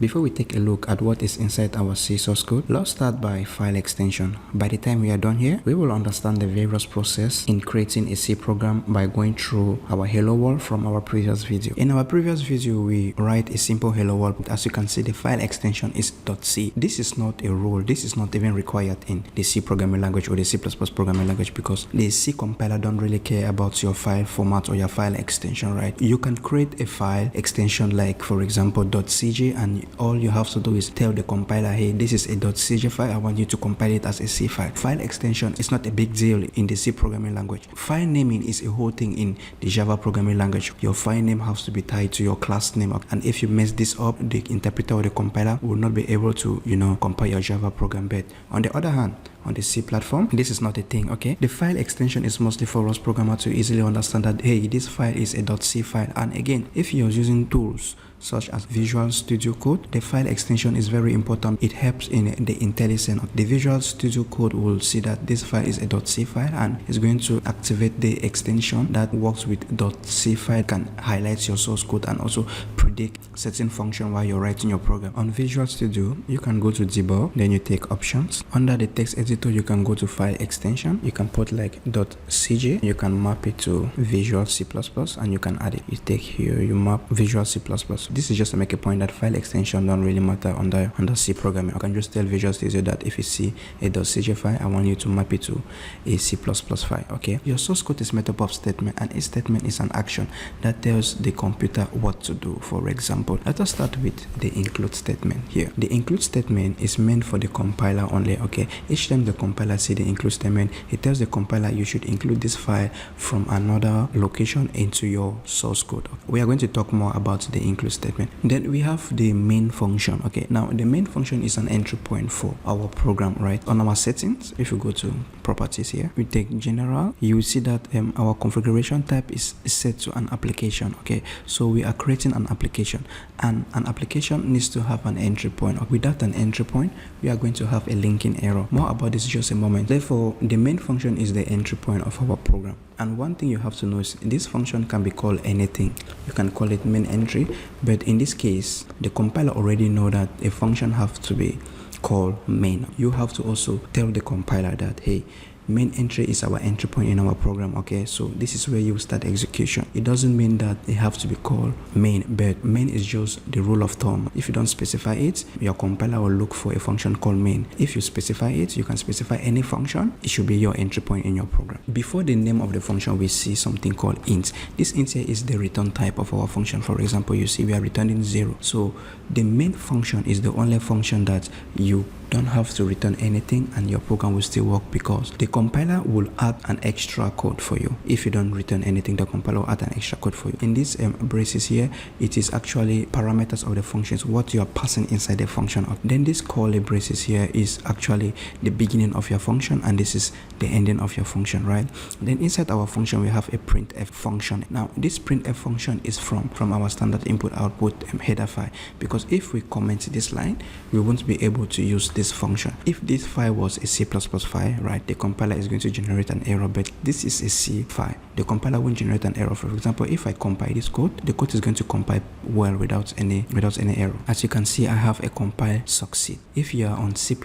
Before we take a look at what is inside our C source code, let's start by file extension. By the time we are done here, we will understand the various process in creating a C program by going through our hello world from our previous video. In our previous video, we write a simple hello world. As you can see, the file extension is .c. This is not a rule. This is not even required in the C programming language or the C++ programming language because the C compiler don't really care about your file format or your file extension, right? You can create a file extension like, for example, .cj, and all you have to do is tell the compiler, hey, this is a .cj file, I want you to compile it as a C file. File extension is not a big deal in the C programming language. File naming is a whole thing in the Java programming language. Your file name has to be tied to your class name, and if you mess this up, the interpreter or the compiler will not be able to, compile your Java program. But on the other hand, on the C platform, this is not a thing, okay? The file extension is mostly for us programmers to easily understand that, hey, this file is a .c file. And again, if you're using tools such as Visual Studio Code, the file extension is very important. It helps in the IntelliSense. The Visual Studio Code will see that this file is a .c file and is going to activate the extension that works with .c file, can highlight your source code and also predict certain function while you're writing your program. On Visual Studio, you can go to debug, then you take options. Under the text editor, you can go to file extension. You can put like .cj. You can map it to Visual C++ and you can add it. You take here, you map Visual C++. This is just to make a point that file extension don't really matter under C programming. I can just tell Visual Studio that if you see a .cj file, I want you to map it to a C++ file, okay? Your source code is made up of statement, and a statement is an action that tells the computer what to do. For example, let us start with the include statement here. The include statement is meant for the compiler only, okay? Each time the compiler see the include statement, it tells the compiler you should include this file from another location into your source code. We are going to talk more about the include statement. Then we have the main function, okay? Now the main function is an entry point for our program, right? On our settings, if you go to properties here, we take general, you will see that our configuration type is set to an application, okay? So we are creating an application, and an application needs to have an entry point. Without an entry point, we are going to have a linking error. More about this in just a moment. Therefore, the main function is the entry point of our program. And one thing you have to know is this function can be called anything. You can call it main entry, but in this case, the compiler already know that a function have to be called main. You have to also tell the compiler that, hey, main entry is our entry point in our program, okay? So this is where you start execution. It doesn't mean that it have to be called main, but main is just the rule of thumb. If you don't specify it, your compiler will look for a function called main. If you specify it, you can specify any function. It should be your entry point in your program. Before the name of the function, we see something called int. This int here is the return type of our function. For example, you see we are returning 0. So the main function is the only function that you don't have to return anything and your program will still work, because the compiler will add an extra code for you. If you don't return anything, the compiler will add an extra code for you. In these braces here, it is actually parameters of the functions, what you are passing inside the function of. Then this curly braces here is actually the beginning of your function, and this is the ending of your function, right? Then inside our function, we have a printf function. Now this printf function is from our standard input output header file, because if we comment this line, we won't be able to use this function. If this file was a C++ file, right, the compiler is going to generate an error, but this is a C file. The compiler won't generate an error. For example, if I compile this code, the code is going to compile well without any error. As you can see, I have a compile succeed. If you are on C++,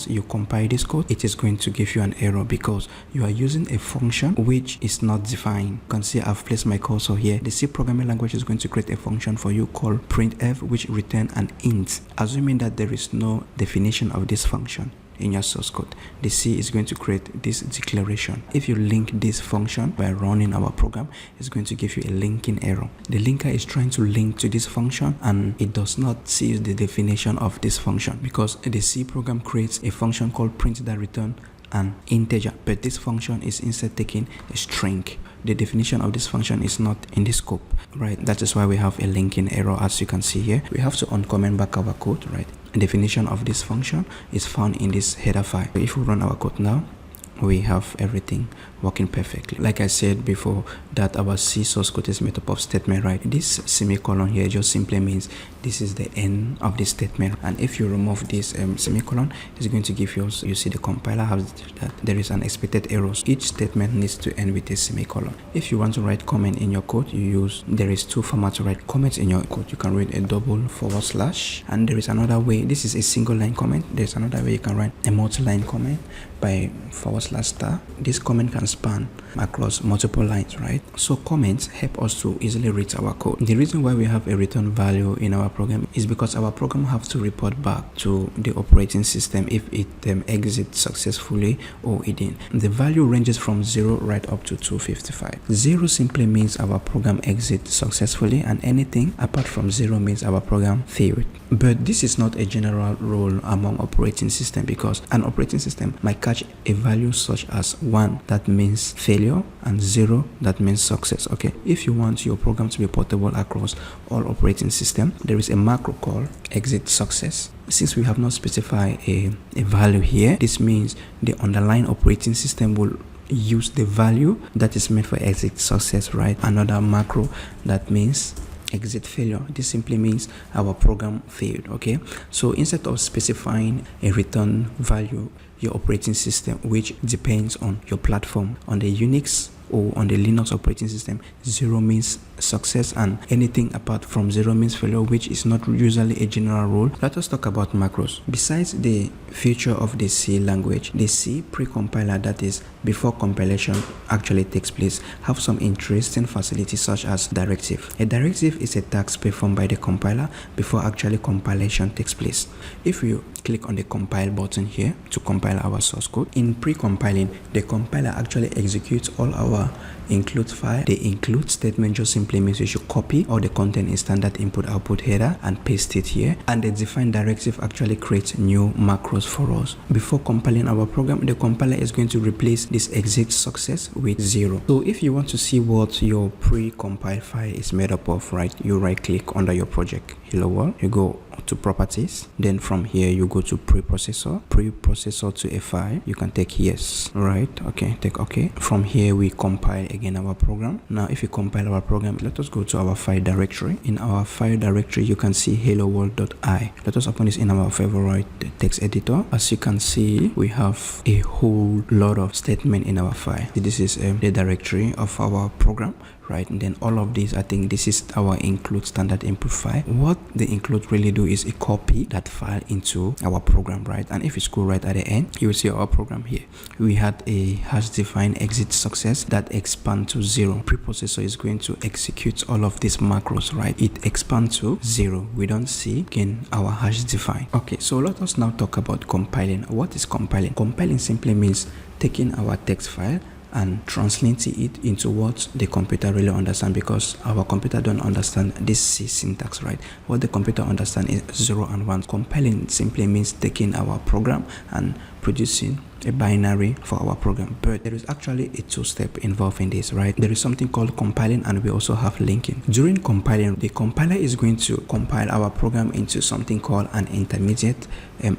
you compile this code, it is going to give you an error because you are using a function which is not defined. You can see I've placed my cursor here. The C programming language is going to create a function for you called printf, which return an int, assuming that there is no definition of this function in your source code. The C is going to create this declaration. If you link this function by running our program, it's going to give you a linking error. The linker is trying to link to this function and it does not see the definition of this function, because the C program creates a function called print that return an integer, but this function is instead taking a string. The definition of this function is not in the scope, right? That is why we have a linking error. As you can see here, we have to uncomment back our code, right? The definition of this function is found in this header file. If we run our code now, we have everything working perfectly. Like I said before, that our C source code is made up of statement, right? This semicolon here just simply means this is the end of the statement, and if you remove this semicolon, it's going to give you see the compiler has that there is an expected error. Each statement needs to end with a semicolon. If you want to write comment in your code, there is two formats to write comments in your code. You can write a double / and there is another way. This is a single line comment. There's another way you can write a multi-line comment by / This comment can span across multiple lines, right? So comments help us to easily read our code. The reason why we have a return value in our program is because our program have to report back to the operating system if it exits successfully or it didn't. The value ranges from 0 right up to 255. 0 simply means our program exits successfully, and anything apart from 0 means our program failed. But this is not a general rule among operating system, because an operating system might catch a value such as 1, that means failure, and 0, that means success. Okay, if you want your program to be portable across all operating system, there is a macro called exit success. Since we have not specified a value here, this means the underlying operating system will use the value that is meant for exit success, right? Another macro that means exit failure. This simply means our program failed. Okay, so instead of specifying a return value, your operating system, which depends on your platform, on the Unix or on the Linux operating system, 0 means success, and anything apart from 0 means failure, which is not usually a general rule. Let us talk about macros. Besides the feature of the C language, the C pre-compiler, that is before compilation actually takes place, have some interesting facilities such as directive. A directive is a task performed by the compiler before actually compilation takes place. If you click on the compile button here to compile our source code, in pre-compiling, the compiler actually executes all our include file. The include statement just simply means you should copy all the content in standard input output header and paste it here, and the define directive actually creates new macros for us. Before compiling our program, the compiler is going to replace this exit success with 0. So if you want to see what your pre-compiled file is made up of, right, you right click under your project, hello world, you go to properties, then from here you go to preprocessor to a file. You can take yes, right? Okay, take okay. From here we compile again our program. Now if you compile our program, let us go to our file directory. In our file directory you can see hello world.i. Let us open this in our favorite text editor. As you can see, we have a whole lot of statement in our file. This is the directory of our program, right? And then all of these, I think this is our include standard input file. What the include really do is it copy that file into our program, right? And if you scroll right at the end, you will see our program here. We had a hash defined exit success that expand to 0. Preprocessor is going to execute all of these macros, right? It expands to 0. We don't see again our hash define. Okay, so let us now talk about compiling. What is compiling? Compiling simply means taking our text file and translating it into what the computer really understands, because our computer don't understand this C syntax, right? What the computer understands is 0 and 1. Compiling simply means taking our program and producing a binary for our program, but there is actually a two-step involved in this, right? There is something called compiling, and we also have linking. During compiling, the compiler is going to compile our program into something called an intermediate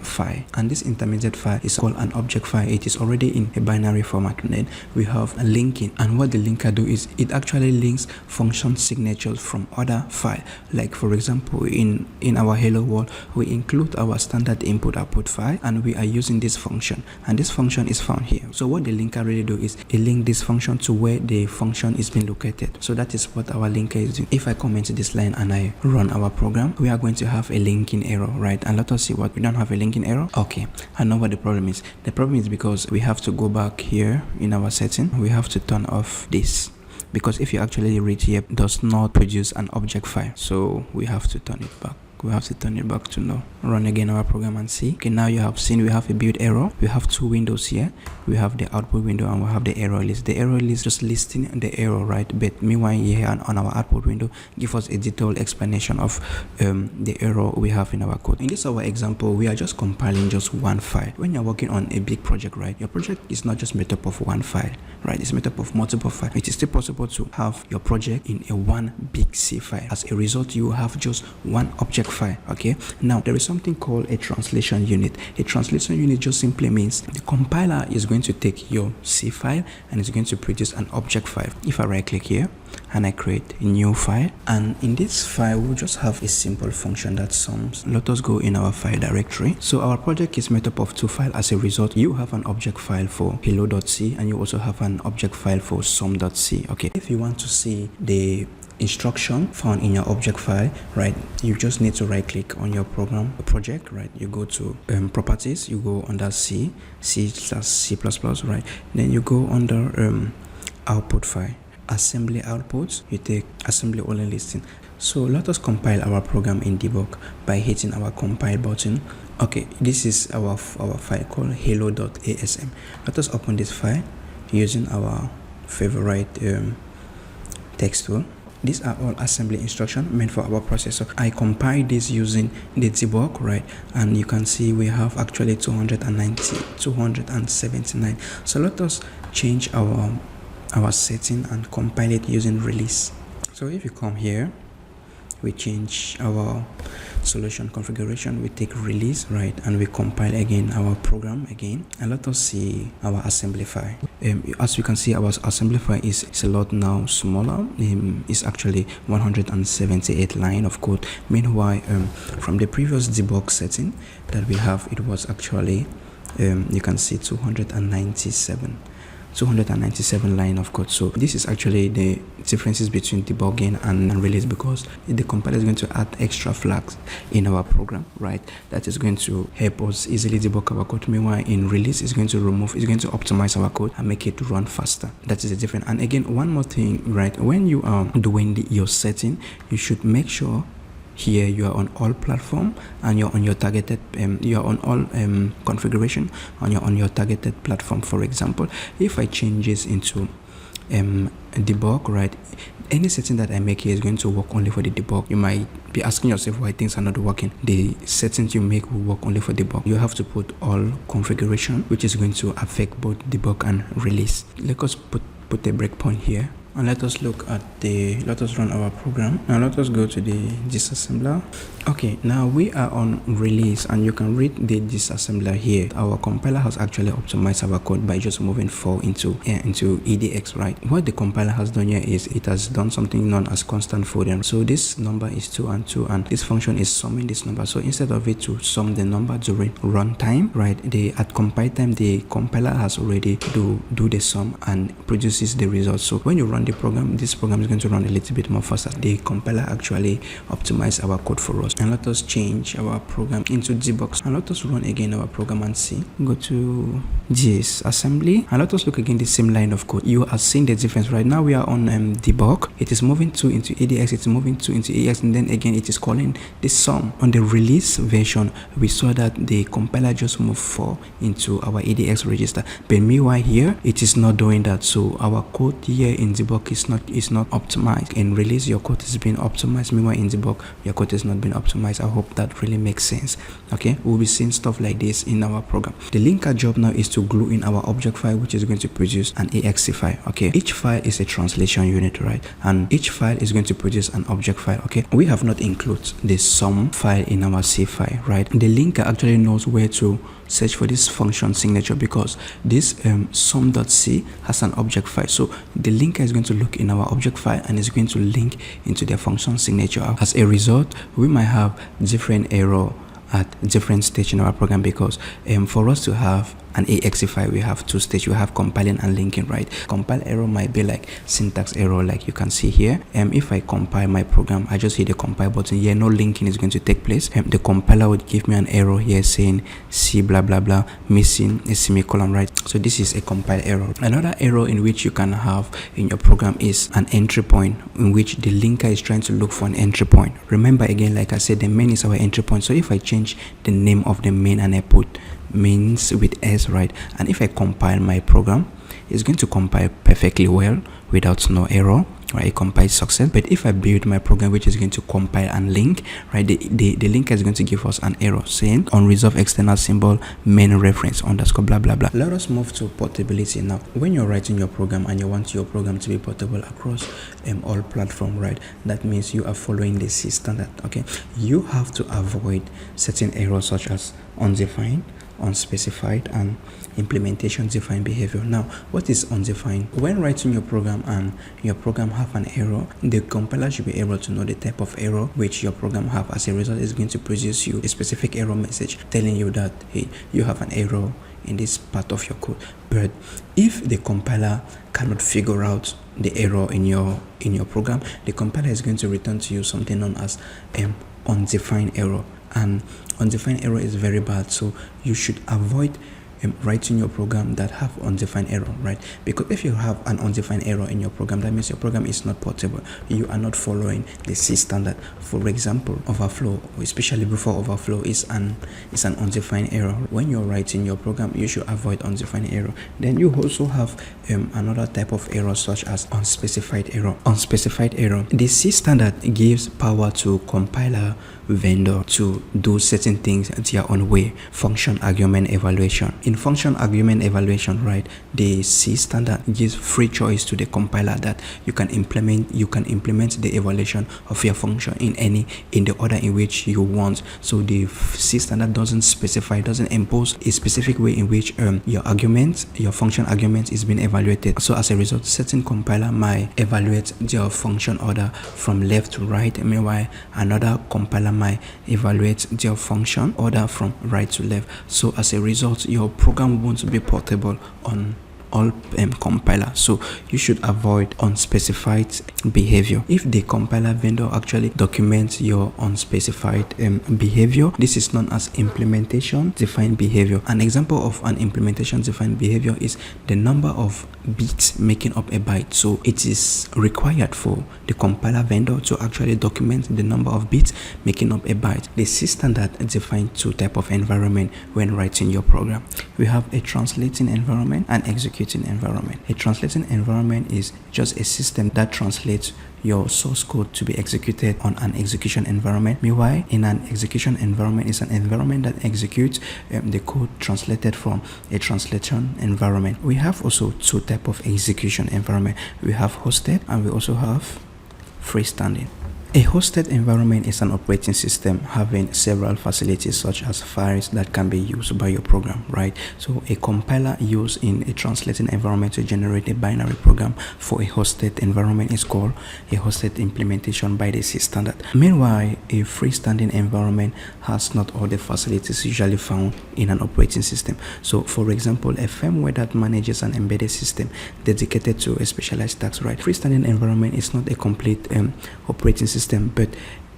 file, and this intermediate file is called an object file. It is already in a binary format. And then we have a linking, and what the linker do is it actually links function signatures from other file. Like for example, in our hello world, we include our standard input output file, and we are using this function, and this function is found here. So what the linker really do is it link this function to where the function is being located. So that is what our linker is doing. If I comment this line and I run our program, we are going to have a linking error, right? And let us see what we don't have a linking error. Okay, I know what the problem is. The problem is because we have to go back here in our setting. We have to turn off this, because if you actually read here, it does not produce an object file. So we have to turn it back. We have to turn it back to no. Run again our program and see. Okay, now you have seen we have a build error. We have two windows here. We have the output window and we have the error list. The error list just listing the error, right? But meanwhile here on our output window, give us a detailed explanation of the error we have in our code. In this our example, we are just compiling just one file. When you're working on a big project, right, your project is not just made up of one file, right? It's made up of multiple files. It is still possible to have your project in a one big C file. As a result, you have just one object object file. Okay, now there is something called a translation unit. A translation unit just simply means the compiler is going to take your C file and it's going to produce an object file. If I right click here and I create a new file, and in this file we'll just have a simple function that sums. Let us go in our file directory. So our project is made up of 2 files. As a result, you have an object file for hello.c and you also have an object file for sum.c. okay, if you want to see the instruction found in your object file, right, you just need to right click on your program project, right, you go to properties, you go under C, right, then you go under output file, assembly outputs, you take assembly only listing. So let us compile our program in debug by hitting our compile button. Okay, this is our file called hello.asm. Let us open this file using our favorite text tool. These are all assembly instructions meant for our processor. I compiled this using the debug, right, and you can see we have actually 279. So let us change our setting and compile it using release. So if you come here, we change our solution configuration, we take release, right, and we compile again our program again, and let us see our assembly file. As you can see, our assembly file is a lot now smaller. It's actually 178 line of code. Meanwhile, from the previous debug setting that we have, it was actually you can see 297 line of code. So this is actually the differences between debugging and release, because the compiler is going to add extra flags in our program, right, that is going to help us easily debug our code. Meanwhile, in release, it's going to optimize our code and make it run faster. That is the difference. And again, one more thing, right, when you are doing your setting, you should make sure here you are on all platform and you're on your targeted you're on all configuration on your targeted platform. For example, if I change this into debug, right, any setting that I make here is going to work only for the debug. You might be asking yourself why things are not working. The settings you make will work only for debug. You have to put all configuration, which is going to affect both debug and release. Let us put a breakpoint here. And let us let us run our program. Now let us go to the disassembler. Okay, now we are on release and you can read the disassembler here. Our compiler has actually optimized our code by just moving 4 into EDX, right? What the compiler has done here is it has done something known as constant folding. So this number is 2 and 2, and this function is summing this number. So instead of it to sum the number during runtime, right, at compile time, the compiler has already do the sum and produces the result. So when you run the program, this program is going to run a little bit more faster. The compiler actually optimized our code for us. And let us change our program into debug, and let us run again our program and see. Go to this assembly and let us look again the same line of code. You are seeing the difference. Right now we are on debug. It is moving 2 into EDX, it's moving 2 into EX, and then again it is calling the sum. On the release version, we saw that the compiler just moved 4 into our EDX register, but meanwhile here it is not doing that. So our code here in debug is not optimized. In release, your code is being optimized, meanwhile in debug your code is not being optimized. I hope that really makes sense. Okay, we'll be seeing stuff like this in our program. The linker job now is to glue in our object file, which is going to produce an exe file. Okay, each file is a translation unit, right, and each file is going to produce an object file. Okay, we have not included the sum file in our C file, right? The linker actually knows where to search for this function signature, because this sum.c has an object file. So the linker is going to look in our object file and is going to link into their function signature. As a result, we might have different error at different stage in our program, because for us to have an exe file, we have 2 stages. We have compiling and linking, right? Compile error might be like syntax error, like you can see here. If I compile my program, I just hit the compile button here, no linking is going to take place. The compiler would give me an error here saying C blah blah blah, missing a semicolon, right? So this is a compile error. Another error in which you can have in your program is an entry point, in which the linker is trying to look for an entry point. Remember again, like I said, the main is our entry point. So if I change the name of the main and I put mains with S, right, and if I compile my program, it's going to compile perfectly well without no error. right? It compiles success. But if I build my program which is going to compile and link, right, the linker is going to give us an error saying unresolved external symbol main reference underscore blah blah blah. Let us move to portability now. When you're writing your program and you want your program to be portable across all platforms, right, that means you are following the C standard. Okay, you have to avoid certain errors such as undefined, unspecified, and implementation defined behavior. Now, what is undefined? When writing your program and your program have an error, the compiler should be able to know the type of error which your program have. As a result, it's going to produce you a specific error message telling you that, hey, you have an error in this part of your code. But if the compiler cannot figure out the error in your program, the compiler is going to return to you something known as undefined error. And undefined error is very bad, so you should avoid writing your program that have undefined error, right? Because if you have an undefined error in your program, that means your program is not portable. You are not following the C standard. For example, overflow, especially before overflow, is an undefined error. When you're writing your program, you should avoid undefined error. Then you also have another type of error such as unspecified error. Unspecified error, the C standard gives power to compiler vendor to do certain things their own way. Function argument evaluation. In function argument evaluation, right, the C standard gives free choice to the compiler that you can implement the evaluation of your function in the order in which you want. So the C standard doesn't impose a specific way in which your function argument is being evaluated. So as a result, certain compiler might evaluate their function order from left to right, meanwhile another compiler might evaluate their function order from right to left. So as a result, your program won't be portable on all compiler. So you should avoid unspecified behavior. If the compiler vendor actually documents your unspecified behavior, this is known as implementation defined behavior. An example of an implementation defined behavior is the number of bits making up a byte. So it is required for the compiler vendor to actually document the number of bits making up a byte. The C standard defines two types of environment when writing your program. We have a translating environment and executing environment. A translating environment is just a system that translates your source code to be executed on an execution environment. Meanwhile, in an execution environment is an environment that executes the code translated from a translation environment. We have also two types of execution environment. We have hosted and we also have freestanding. A hosted environment is an operating system having several facilities such as files that can be used by your program, right? So a compiler used in a translating environment to generate a binary program for a hosted environment is called a hosted implementation by the C standard. Meanwhile, a freestanding environment has not all the facilities usually found in an operating system. So for example, a firmware that manages an embedded system dedicated to a specialized task, right? Freestanding environment is not a complete operating system, but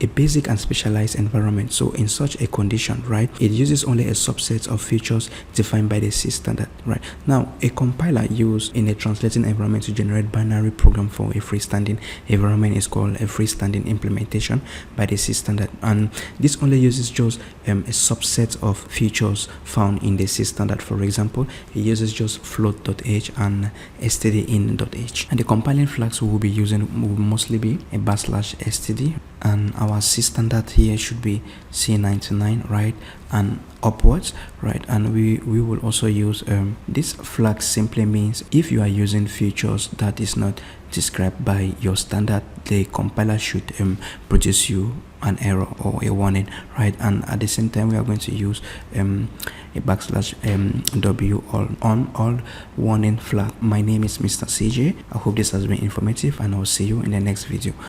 a basic and specialized environment. So in such a condition, right, it uses only a subset of features defined by the C standard, right? Now, a compiler used in a translating environment to generate binary program for a freestanding environment is called a freestanding implementation by the C standard, and this only uses just a subset of features found in the C standard. For example, it uses just float.h and stdin.h, and the compiling flags we will be using will mostly be a /std, and our C standard here should be C99, right, and upwards, right? And we will also use this flag. Simply means if you are using features that is not described by your standard, the compiler should produce you an error or a warning, right? And at the same time, we are going to use a \w on all warning flag. My name is Mr. CJ. I hope this has been informative, and I'll see you in the next video.